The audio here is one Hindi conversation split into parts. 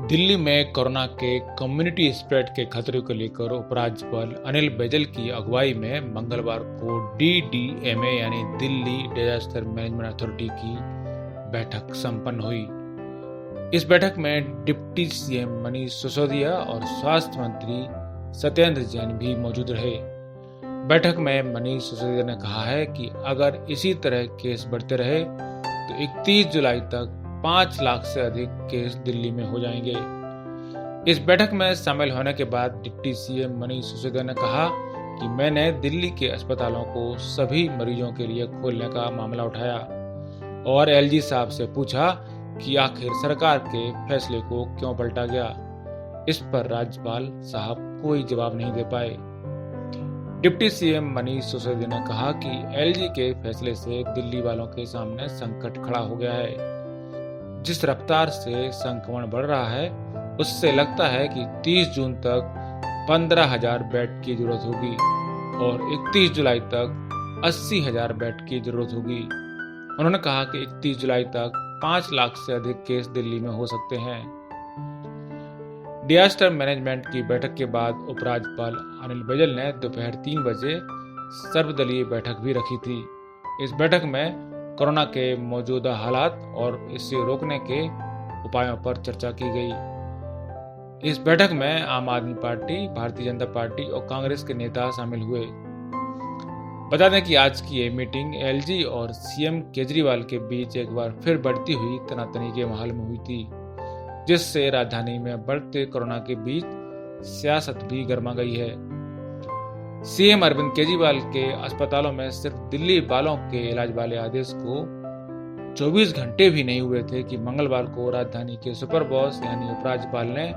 दिल्ली में कोरोना के कम्युनिटी स्प्रेड के खतरे को लेकर उपराज्यपाल अनिल बैजल की अगुवाई में मंगलवार को DDMA यानी दिल्ली डिजास्टर मैनेजमेंट अथॉरिटी की बैठक संपन्न हुई। इस बैठक में डिप्टी सीएम मनीष सिसोदिया और स्वास्थ्य मंत्री सत्येंद्र जैन भी मौजूद रहे। बैठक में मनीष सिसोदिया ने कहा है कि अगर इसी तरह केस बढ़ते रहे तो 31 जुलाई तक 5 लाख से अधिक केस दिल्ली में हो जाएंगे। इस बैठक में शामिल होने के बाद डिप्टी सीएम मनीष सिसोदिया ने कहा कि मैंने दिल्ली के अस्पतालों को सभी मरीजों के लिए खोलने का मामला उठाया और एलजी साहब से पूछा कि आखिर सरकार के फैसले को क्यों पलटा गया। इस पर राज्यपाल साहब कोई जवाब नहीं दे पाए। डिप्टी सीएम मनीष सिसोदिया ने कहा कि एलजी के फैसले से दिल्ली वालों के सामने संकट खड़ा हो गया है। जिस रफ्तार से संक्रमण बढ़ रहा है उससे लगता है कि 30 जून तक 15,000 बेड की जरूरत होगी और 31 जुलाई तक 80,000 बेड की जरूरत होगी। उन्होंने कहा कि 31 जुलाई तक 5 लाख से अधिक केस दिल्ली में हो सकते हैं। डिजास्टर मैनेजमेंट की बैठक के बाद उपराज्यपाल अनिल बैजल ने दोपहर 3 बजे सर्वदलीय बैठक भी रखी थी। इस बैठक में कोरोना के मौजूदा हालात और इसे रोकने के उपायों पर चर्चा की गई। इस बैठक में आम आदमी पार्टी, भारतीय जनता पार्टी और कांग्रेस के नेता शामिल हुए। बता दें कि आज की ये मीटिंग एलजी और सीएम केजरीवाल के बीच एक बार फिर बढ़ती हुई तनातनी के माहौल में हुई थी, जिससे राजधानी में बढ़ते कोरोना के बीच सियासत भी गर्मा गई है। सीएम अरविंद केजरीवाल के अस्पतालों में सिर्फ दिल्ली वालों के इलाज वाले आदेश को 24 घंटे भी नहीं हुए थे कि मंगलवार को राजधानी के सुपर बॉस यानी उपराज्यपाल ने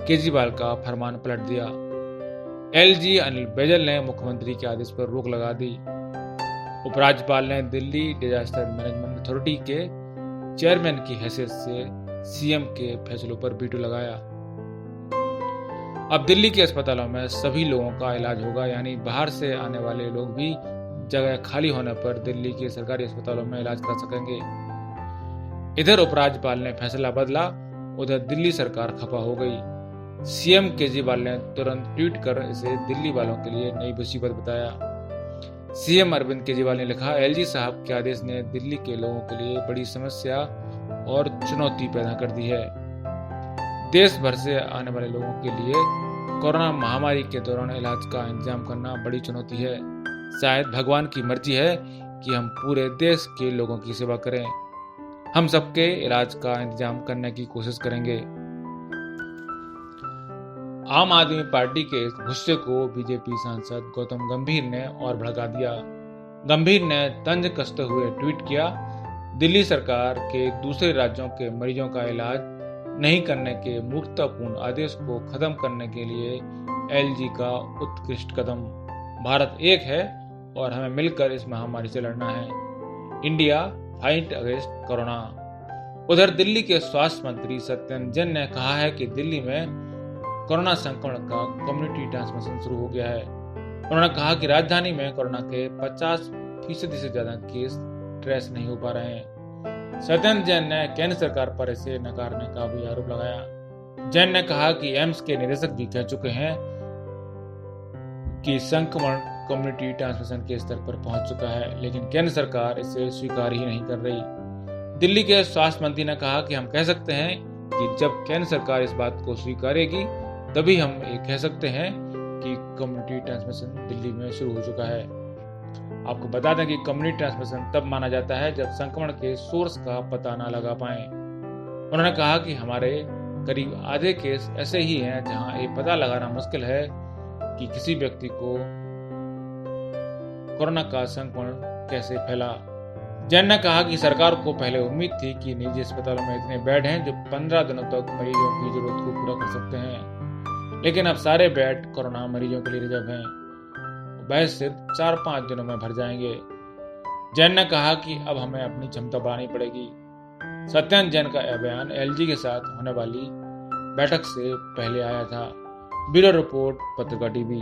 केजरीवाल का फरमान पलट दिया। एलजी अनिल बैजल ने मुख्यमंत्री के आदेश पर रोक लगा दी। उपराज्यपाल ने दिल्ली डिजास्टर मैनेजमेंट अथॉरिटी के चेयरमैन की हैसियत से सीएम के फैसलों पर वीटो लगाया। अब दिल्ली के अस्पतालों में सभी लोगों का इलाज होगा, यानी बाहर से आने वाले लोग भी जगह खाली होने पर दिल्ली के सरकारी अस्पतालों में इलाज करा सकेंगे। इधर उपराज्यपाल ने फैसला बदला, उधर दिल्ली सरकार खफा हो गई। सीएम केजरीवाल ने तुरंत ट्वीट कर इसे दिल्ली वालों के लिए नई मुसीबत बताया। सीएम अरविंद केजरीवाल ने लिखा, एलजी साहब के आदेश ने दिल्ली के लोगों के लिए बड़ी समस्या और चुनौती पैदा कर दी है। देश भर से आने वाले लोगों के लिए कोरोना महामारी के दौरान इलाज का इंतजाम करना बड़ी चुनौती है। शायद भगवान की मर्जी है कि हम पूरे देश के लोगों की सेवा करें। हम सबके इलाज का इंतजाम करने की कोशिश करेंगे। आम आदमी पार्टी के इस गुस्से को बीजेपी सांसद गौतम गंभीर ने और भड़का दिया। गंभीर ने तंज कसते हुए ट्वीट किया, दिल्ली सरकार के दूसरे राज्यों के मरीजों का इलाज नहीं करने के मूर्खतापूर्ण आदेश को खत्म करने के लिए एलजी का उत्कृष्ट कदम। भारत एक है और हमें मिलकर इस महामारी से लड़ना है। India fight against corona. उधर दिल्ली के स्वास्थ्य मंत्री सत्येंद्र जैन ने कहा है कि दिल्ली में कोरोना संक्रमण का कम्युनिटी ट्रांसमिशन शुरू हो गया है। उन्होंने कहा कि राजधानी में कोरोना के 50% से ज्यादा केस ट्रेस नहीं हो पा रहे हैं। सत्येंद्र जैन ने केंद्र सरकार पर इसे नकारने का भी आरोप लगाया। जैन ने कहा कि एम्स के निदेशक भी कह चुके हैं कि संक्रमण कम्युनिटी ट्रांसमिशन के स्तर पर पहुंच चुका है, लेकिन केंद्र सरकार इसे स्वीकार ही नहीं कर रही। दिल्ली के स्वास्थ्य मंत्री ने कहा कि हम कह सकते हैं कि जब केंद्र सरकार इस बात को स्वीकारेगी तभी हम ये कह सकते हैं कि कम्युनिटी ट्रांसमिशन दिल्ली में शुरू हो चुका है। आपको बता दें कि कम्युनिटी ट्रांसमिशन तब माना जाता है जब संक्रमण के सोर्स का पता ना लगा पाए। उन्होंने कहा कि हमारे करीब आधे केस ऐसे ही हैं जहां ये पता लगाना मुश्किल है कि किसी व्यक्ति को कोरोना का संक्रमण कैसे फैला। जैन ने कहा कि सरकार को पहले उम्मीद थी कि निजी अस्पतालों में इतने बेड हैं जो 15 दिनों तक मरीजों की जरूरत को पूरा कर सकते हैं, लेकिन अब सारे बेड कोरोना मरीजों के लिए रिजर्व हैं। वह सिर्फ 4-5 दिनों में भर जाएंगे। जैन ने कहा कि अब हमें अपनी क्षमता बढ़ानी पड़ेगी। सत्येंद्र जैन का यह बयान एलजी के साथ होने वाली बैठक से पहले आया था। ब्यूरो रिपोर्ट, पत्रकार टीवी।